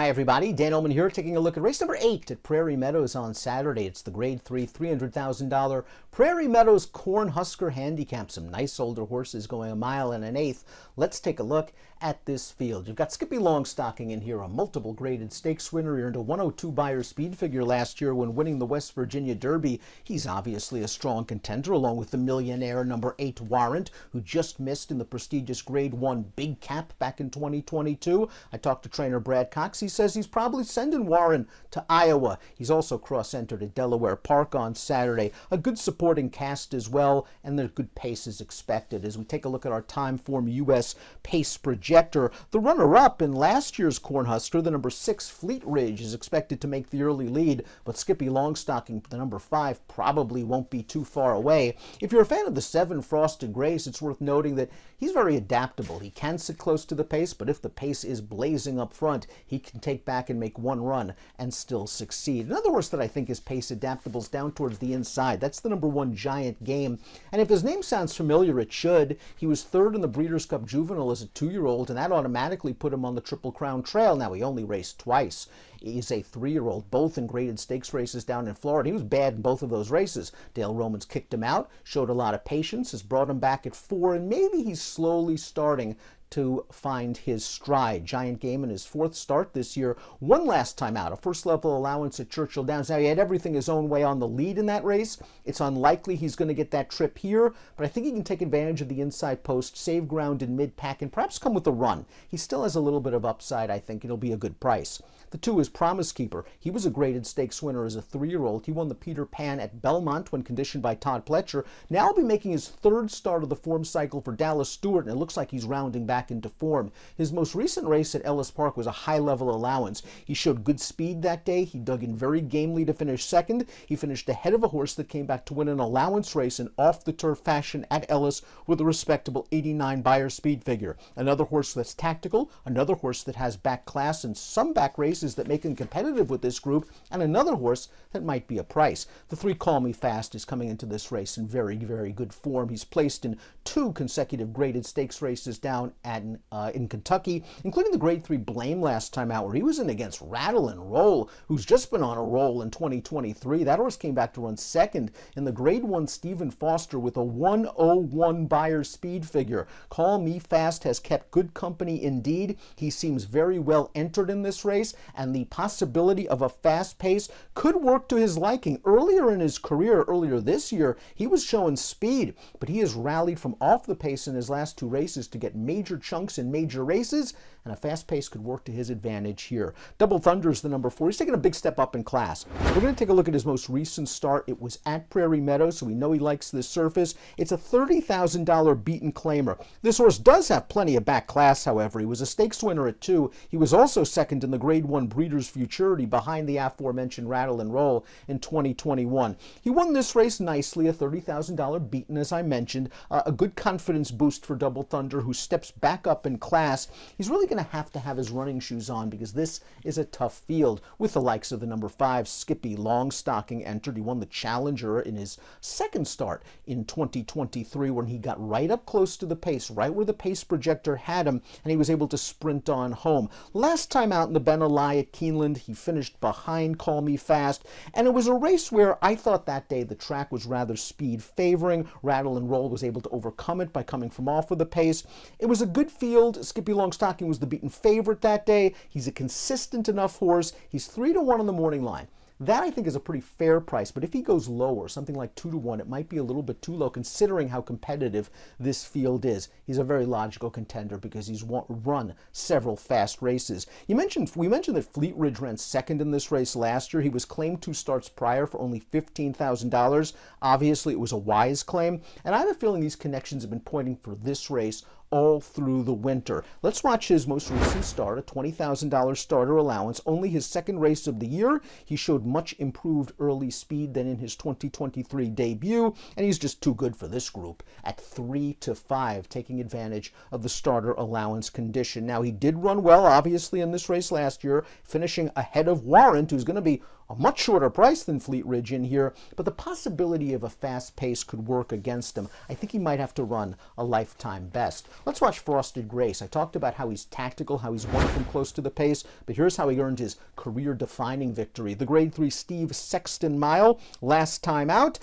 Hi everybody, Dan Illman here, taking a look at race number 8 at Prairie Meadows on Saturday. It's the Grade 3 $300,000 Prairie Meadows Cornhusker Handicap. Some nice older horses going 1.125 miles. Let's take a look at this field. You've got Skippy Longstocking in here, a multiple graded stakes winner. He earned a 102 Beyer speed figure last year when winning the West Virginia Derby. He's obviously a strong contender, along with the millionaire number 8 Warrant, who just missed in the prestigious Grade 1 Big Cap back in 2022. I talked to trainer Brad Cox. He says he's probably sending Warren to Iowa. He's also cross-entered at Delaware Park on Saturday. A good supporting cast as well, and there's good pace is expected. As we take a look at our Timeform U.S. pace projector, the runner-up in last year's Cornhusker, the number 6 Fleet Ridge, is expected to make the early lead, but Skippy Longstocking, the number 5, probably won't be too far away. If you're a fan of the 7 Frosted Grace, it's worth noting that he's very adaptable. He can sit close to the pace, but if the pace is blazing up front, he can take back and make one run and still succeed. Another horse that I think is pace adaptable is down towards the inside. That's the number 1 Giant Game. And if his name sounds familiar, it should. He was 3rd in the Breeders' Cup Juvenile as a 2-year-old, and that automatically put him on the Triple Crown Trail. Now, he only raced twice. He's a 3-year-old, both in graded stakes races down in Florida. He was bad in both of those races. Dale Romans kicked him out, showed a lot of patience, has brought him back at 4, and maybe he's slowly starting to find his stride. Giant Game in his 4th start this year. One last time out, a first-level allowance at Churchill Downs. Now, he had everything his own way on the lead in that race. It's unlikely he's going to get that trip here, but I think he can take advantage of the inside post, save ground in mid-pack, and perhaps come with a run. He still has a little bit of upside, I think. It'll be a good price. The 2 is Promise Keeper. He was a graded stakes winner as a 3-year-old. He won the Peter Pan at Belmont when conditioned by Todd Pletcher. Now he'll be making his 3rd start of the form cycle for Dallas Stewart, and it looks like he's rounding back into form. His most recent race at Ellis Park was a high-level allowance. He showed good speed that day. He dug in very gamely to finish 2nd. He finished ahead of a horse that came back to win an allowance race in off-the-turf fashion at Ellis with a respectable 89 Beyer speed figure. Another horse that's tactical, another horse that has back class and some back races that make him competitive with this group, and another horse that might be a price. The 3 Call Me Fast is coming into this race in very, very good form. He's placed in 2 consecutive graded stakes races down in Kentucky, including the Grade 3 Blame last time out, where he was in against Rattle and Roll, who's just been on a roll in 2023. That horse came back to run 2nd in the Grade 1 Stephen Foster with a 101 Beyer speed figure. Call Me Fast has kept good company indeed. He seems very well entered in this race, and the possibility of a fast pace could work to his liking. Earlier in his career, earlier this year, he was showing speed, but he has rallied from off the pace in his last 2 races to get major chunks in major races, and a fast pace could work to his advantage here. Double Thunder is the number 4. He's taken a big step up in class. We're going to take a look at his most recent start. It was at Prairie Meadows, so we know he likes this surface. It's a $30,000 beaten claimer. This horse does have plenty of back class, however. He was a stakes winner at 2. He was also 2nd in the Grade 1 Breeders' Futurity behind the aforementioned Rattle and Roll in 2021. He won this race nicely, a $30,000 beaten, as I mentioned. A good confidence boost for Double Thunder, who steps back up in class. He's really going to have his running shoes on because this is a tough field with the likes of the number 5 Skippy Longstocking entered. He won the Challenger in his 2nd start in 2023 when he got right up close to the pace, right where the pace projector had him, and he was able to sprint on home. Last time out in the Ben Ali at Keeneland, he finished behind Call Me Fast, and it was a race where I thought that day the track was rather speed favoring. Rattle and Roll was able to overcome it by coming from off of the pace. It was a good field. Skippy Longstocking was the beaten favorite that day. He's a consistent enough horse. He's 3-1 on the morning line. That, I think, is a pretty fair price, but if he goes lower, something like 2-1, it might be a little bit too low considering how competitive this field is. He's a very logical contender because he's run several fast races. We mentioned that Fleet Ridge ran 2nd in this race last year. He was claimed 2 starts prior for only $15,000. Obviously, it was a wise claim, and I have a feeling these connections have been pointing for this race all through the winter. Let's watch his most recent start, a $20,000 starter allowance, only his 2nd race of the year. He showed much improved early speed than in his 2023 debut, and he's just too good for this group at 3-5, taking advantage of the starter allowance condition. Now, he did run well, obviously, in this race last year, finishing ahead of Warrant, who's going to be a much shorter price than Fleet Ridge in here, but the possibility of a fast pace could work against him. I think he might have to run a lifetime best. Let's watch Frosted Grace. I talked about how he's tactical, how he's won from close to the pace, but here's how he earned his career-defining victory. The Grade 3 Steve Sexton Mile, last time out,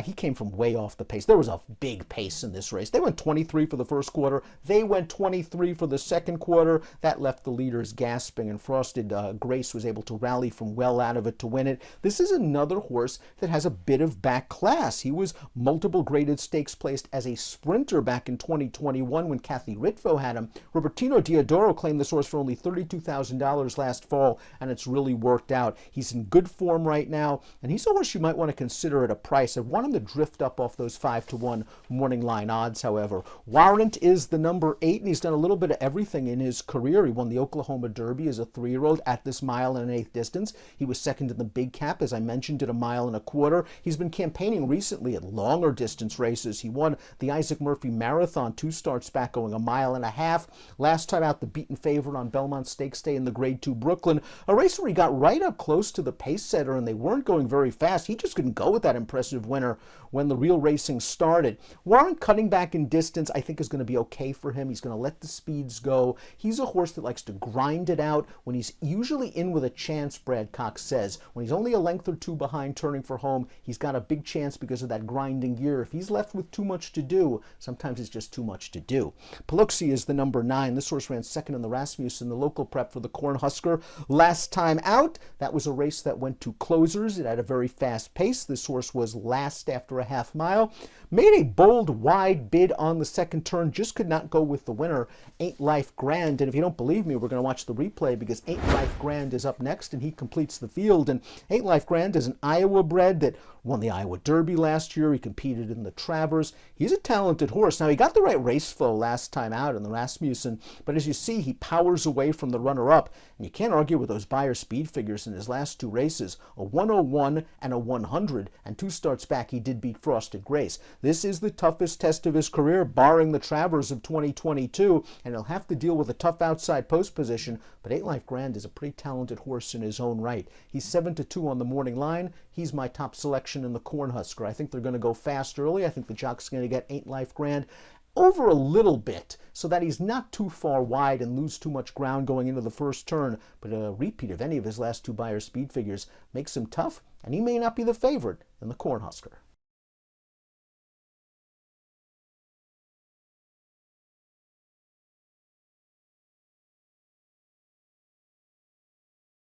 he came from way off the pace. There was a big pace in this race. They went 23 for the first quarter. They went 23 for the second quarter. That left the leaders gasping, and Frosted Grace was able to rally from well out of it to win it. This is another horse that has a bit of back class. He was multiple graded stakes placed as a sprinter back in 2021 when Kathy Ritvo had him. Robertino Diodoro claimed this horse for only $32,000 last fall, and it's really worked out. He's in good form right now, and he's a horse you might want to consider at a price. I want him to drift up off those 5-to-1 morning line odds, however. Warrant is the number 8, and he's done a little bit of everything in his career. He won the Oklahoma Derby as a 3-year-old at this 1.125 distance. He was second in the Big Cap, as I mentioned, at 1.25 miles. He's been campaigning recently at longer distance races. He won the Isaac Murphy Marathon 2 starts back, going 1.5 miles. Last time out, the beaten favorite on Belmont Stakes Day in the Grade 2 Brooklyn, a race where he got right up close to the pace setter and they weren't going very fast. He just couldn't go with that impressive winner when the real racing started. Warren cutting back in distance, I think, is going to be okay for him. He's going to let the speeds go. He's a horse that likes to grind it out when he's usually in with a chance, Brad Cox says. When he's only a length or two behind turning for home, he's got a big chance because of that grinding gear. If he's left with too much to do, sometimes it's just too much to do. Paluxy is the number 9. This horse ran second in the Rasmussen, the local prep for the Cornhusker. Last time out, that was a race that went to closers. It had a very fast pace. This horse was last after a half mile. Made a bold, wide bid on the second turn, just could not go with the winner, Ain't Life Grand. And if you don't believe me, we're going to watch the replay because Ain't Life Grand is up next and he completes the field. And Ain't Life Grand is an Iowa bred that won the Iowa Derby last year. He competed in the Travers. He's a talented horse. Now, he got the right race flow last time out in the Rasmussen, but as you see, he powers away from the runner-up, and you can't argue with those Beyer speed figures in his last 2 races, a 101 and a 100, and 2 starts back, he did beat Frosted Grace. This is the toughest test of his career, barring the Travers of 2022, and he'll have to deal with a tough outside post position, but Ain't Life Grand is a pretty talented horse in his own right. He's 7-2 on the morning line. He's my top selection in the Cornhusker. I think they're going to go fast early. I think the jock's going to get Ain't Life Grand over a little bit so that he's not too far wide and lose too much ground going into the first turn. But a repeat of any of his last 2 Beyer speed figures makes him tough, and he may not be the favorite in the Cornhusker.